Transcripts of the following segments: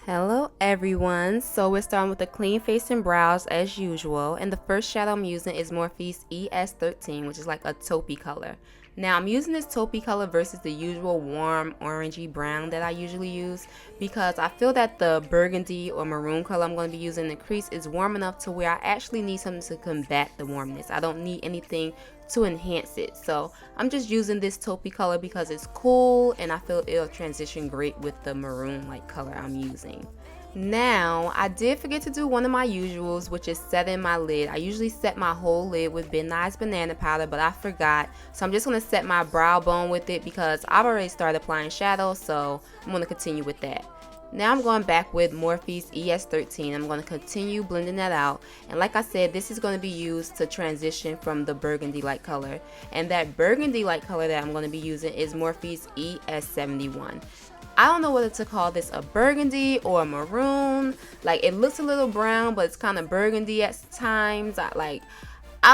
Hello everyone, so we're starting with the clean face and brows as usual, and the first shadow I'm using is Morphe ES13, which is like a taupey color. Now I'm using this taupey color versus the usual warm orangey brown that I usually use because I feel that the burgundy or maroon color I'm going to be using in the crease is warm enough to where I actually need something to combat the warmness. I don't need anything to enhance it, so I'm just using this taupey color because it's cool and I feel it'll transition great with the maroon like color I'm using. Now I did forget to do one of my usuals, which is setting my lid. I usually set my whole lid with Nye Banana Powder, but I forgot, so I'm just going to set my brow bone with it because I've already started applying shadow, so I'm going to continue with that. Now I'm going back with Morphe ES13. I'm going to continue blending that out. And like I said, this is going to be used to transition from the burgundy light color. And that burgundy light color that I'm going to be using is Morphe ES71. I don't know whether to call this a burgundy or a maroon. Like, it looks a little brown, but it's kind of burgundy at times. I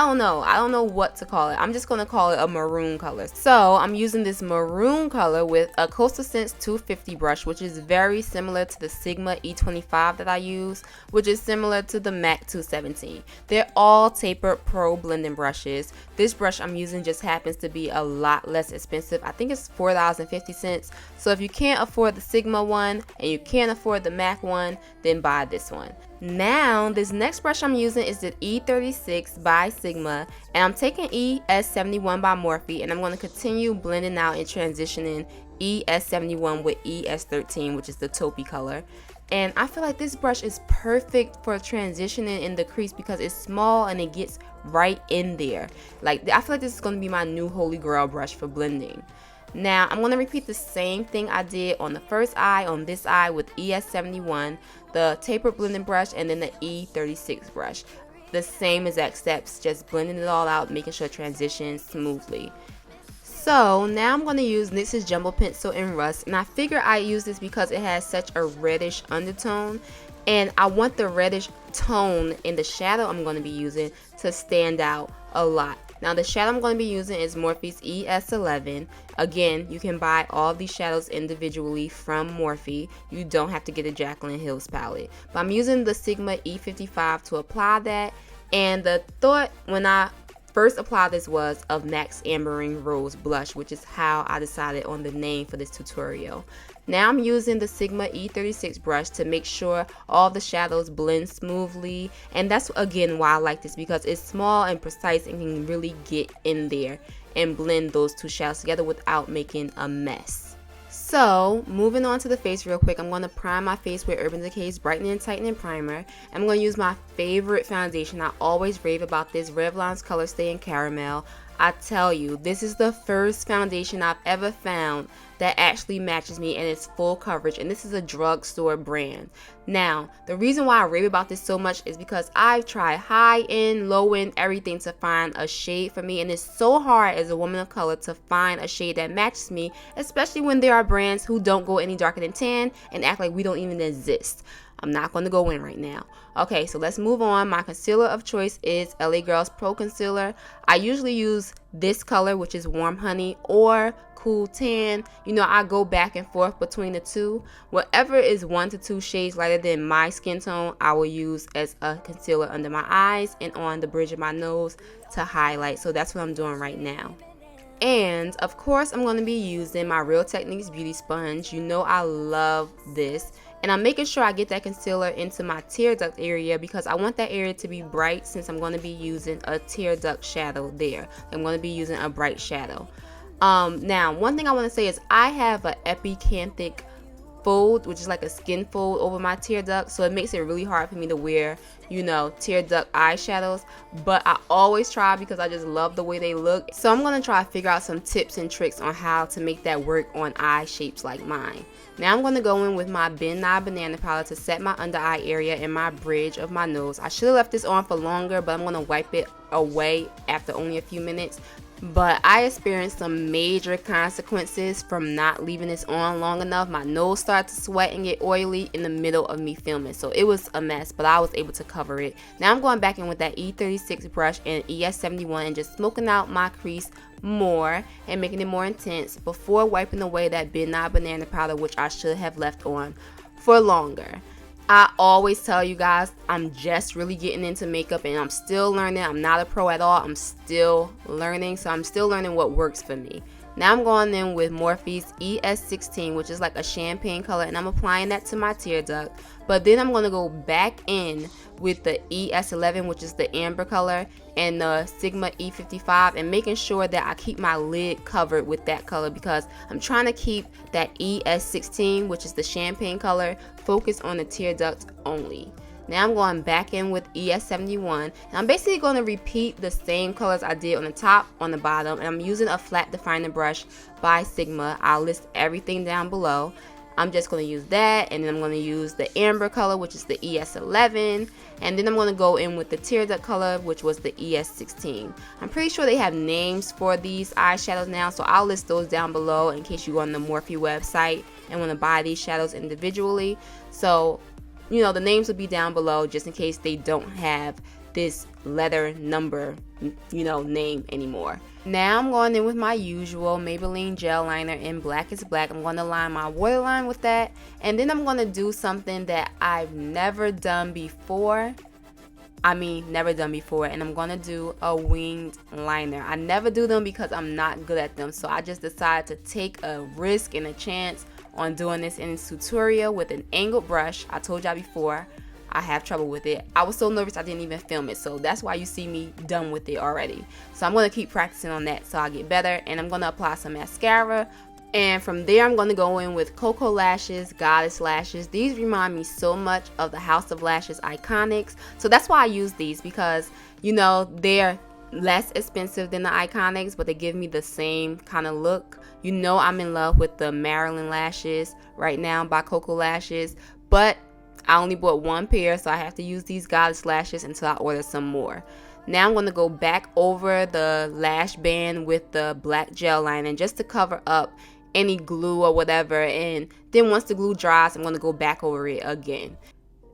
don't know what to call it. I'm just going to call it a maroon color. So I'm using this maroon color with a Coastal Scents 250 brush, which is very similar to the Sigma E25 that I use, which is similar to the MAC 217. They're all tapered pro blending brushes. This brush I'm using just happens to be a lot less expensive. I think it's $4.50. So if you can't afford the Sigma one and you can't afford the MAC one, then buy this one. Now, this next brush I'm using is the E36 by Sigma, and I'm taking ES71 by Morphe, and I'm going to continue blending out and transitioning ES71 with ES13, which is the taupey color. And I feel like this brush is perfect for transitioning in the crease because it's small and it gets right in there. Like, I feel like this is going to be my new holy grail brush for blending. Now, I'm going to repeat the same thing I did on the first eye, on this eye with ES71, the tapered blending brush, and then the E36 brush. The same exact steps, just blending it all out, making sure it transitions smoothly. So, now I'm going to use NYX's Jumbo Pencil in Rust, and I figure I use this because it has such a reddish undertone, and I want the reddish tone in the shadow I'm going to be using to stand out a lot. Now the shadow I'm going to be using is Morphe ES11. Again, you can buy all of these shadows individually from Morphe. You don't have to get a Jaclyn Hills palette. But I'm using the Sigma E55 to apply that. And the thought when I first applied this was of Max Ambering Rose Blush, which is how I decided on the name for this tutorial. Now I'm using the Sigma E36 brush to make sure all the shadows blend smoothly, and that's again why I like this, because it's small and precise and can really get in there and blend those two shadows together without making a mess. So, moving on to the face real quick, I'm going to prime my face with Urban Decay's Brightening and Tightening Primer. I'm going to use my favorite foundation. I always rave about this, Revlon's Colorstay in Caramel. I tell you, this is the first foundation I've ever found that actually matches me and it's full coverage, and this is a drugstore brand. Now, the reason why I rave about this so much is because I've tried high end, low end, everything to find a shade for me, and it's so hard as a woman of color to find a shade that matches me, especially when there are brands who don't go any darker than tan and act like we don't even exist. I'm not going to go in right now. Okay, so let's move on. My concealer of choice is LA Girl's Pro Concealer. I usually use this color, which is Warm Honey, or Cool Tan. You know, I go back and forth between the two. Whatever is 1 to 2 shades lighter than my skin tone, I will use as a concealer under my eyes and on the bridge of my nose to highlight. So that's what I'm doing right now. And of course, I'm going to be using my Real Techniques Beauty Sponge. You know I love this. And I'm making sure I get that concealer into my tear duct area because I want that area to be bright, since I'm going to be using a tear duct shadow there. I'm going to be using a bright shadow. Now, one thing I want to say is I have an epicanthic fold, which is like a skin fold over my tear duct, so it makes it really hard for me to wear, you know, tear duct eyeshadows, but I always try because I just love the way they look. So I'm going to try to figure out some tips and tricks on how to make that work on eye shapes like mine. Now I'm going to go in with my Nye Banana Powder to set my under eye area and my bridge of my nose. I should have left this on for longer, but I'm going to wipe it away after only a few minutes. But I experienced some major consequences from not leaving this on long enough. My nose started to sweat and get oily in the middle of me filming. So it was a mess, but I was able to cover it. Now I'm going back in with that E36 brush and ES71 and just smoking out my crease more and making it more intense before wiping away that Nye Banana Powder, which I should have left on for longer. I always tell you guys, I'm just really getting into makeup and I'm still learning. I'm not a pro at all. I'm still learning. So I'm still learning what works for me. Now I'm going in with Morphe ES16, which is like a champagne color, and I'm applying that to my tear duct. But then I'm going to go back in with the ES11, which is the amber color, and the Sigma E55, and making sure that I keep my lid covered with that color because I'm trying to keep that ES16, which is the champagne color, focused on the tear duct only. Now I'm going back in with ES71, and I'm basically going to repeat the same colors I did on the top, on the bottom, and I'm using a flat defining brush by Sigma. I'll list everything down below. I'm just going to use that, and then I'm going to use the amber color, which is the ES11, and then I'm going to go in with the tear duct color, which was the ES16. I'm pretty sure they have names for these eyeshadows now, so I'll list those down below in case you go on the Morphe website and want to buy these shadows individually. So, you know, the names will be down below just in case they don't have this letter number, you know, name anymore. Now I'm going in with my usual Maybelline gel liner in Blackest Black. I'm going to line my waterline with that, and then I'm going to do something that I've never done before. Never done before, and I'm going to do a winged liner. I never do them because I'm not good at them, so I just decided to take a risk and a chance on doing this in this tutorial with an angled brush. I told y'all before, I have trouble with it. I was so nervous I didn't even film it, so that's why you see me done with it already. So I'm going to keep practicing on that so I get better, and I'm going to apply some mascara. And from there, I'm going to go in with Koko lashes, Goddess lashes. These remind me so much of the House of Lashes Iconics, so that's why I use these, because, you know, they're less expensive than the Iconics, but they give me the same kind of look. You know, I'm in love with the Marilyn lashes right now by Koko Lashes, but I only bought one pair, so I have to use these Goddess lashes until I order some more. Now I'm going to go back over the lash band with the black gel liner just to cover up any glue or whatever, and then once the glue dries, I'm going to go back over it again.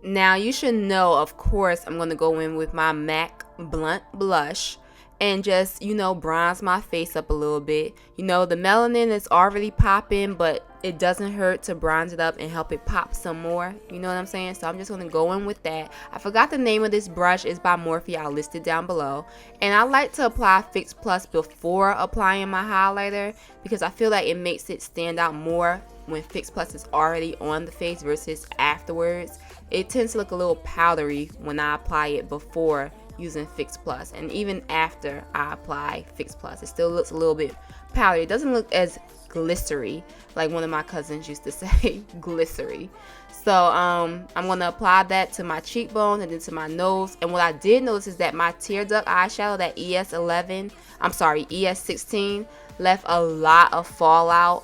Now you should know, of course, I'm going to go in with my MAC Blunt Blush and just, you know, bronze my face up a little bit. You know, the melanin is already popping, but it doesn't hurt to bronze it up and help it pop some more. You know what I'm saying? So I'm just going to go in with that. I forgot the name of this brush. It's by Morphe. I'll list it down below. And I like to apply Fix Plus before applying my highlighter because I feel like it makes it stand out more when Fix Plus is already on the face versus afterwards. It tends to look a little powdery when I apply it before using Fix Plus, and even after I apply Fix Plus, it still looks a little bit powdery. It doesn't look as glycery, like one of my cousins used to say, glycery. So I'm going to apply that to my cheekbones and then to my nose. And what I did notice is that my tear duct eyeshadow, that ES16, left a lot of fallout.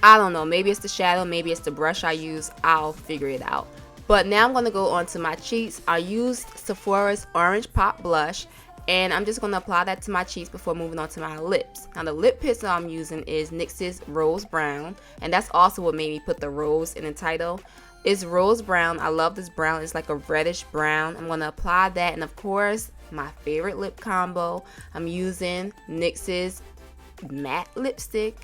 I don't know, maybe it's the shadow, maybe it's the brush I use. I'll figure it out. But now I'm going to go on to my cheeks. I used Sephora's Orange Pop Blush, and I'm just going to apply that to my cheeks before moving on to my lips. Now the lip pencil I'm using is NYX's Rose Brown, and that's also what made me put the rose in the title. It's Rose Brown. I love this brown. It's like a reddish brown. I'm going to apply that, and of course, my favorite lip combo, I'm using NYX's matte lipstick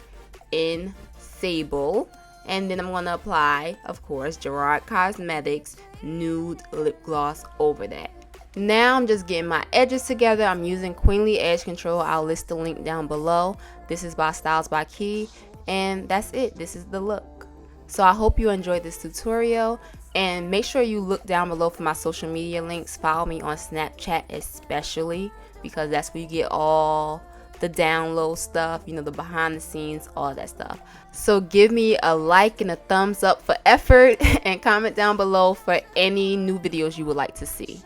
in Sable. And then I'm going to apply, of course, Gerard Cosmetics Nude Lip Gloss over that. Now I'm just getting my edges together. I'm using Queenly Edge Control. I'll list the link down below. This is by Styles by Key. And that's it. This is the look. So I hope you enjoyed this tutorial. And make sure you look down below for my social media links. Follow me on Snapchat especially, because that's where you get all the download stuff, you know, the behind the scenes, all that stuff. So give me a like and a thumbs up for effort, and comment down below for any new videos you would like to see.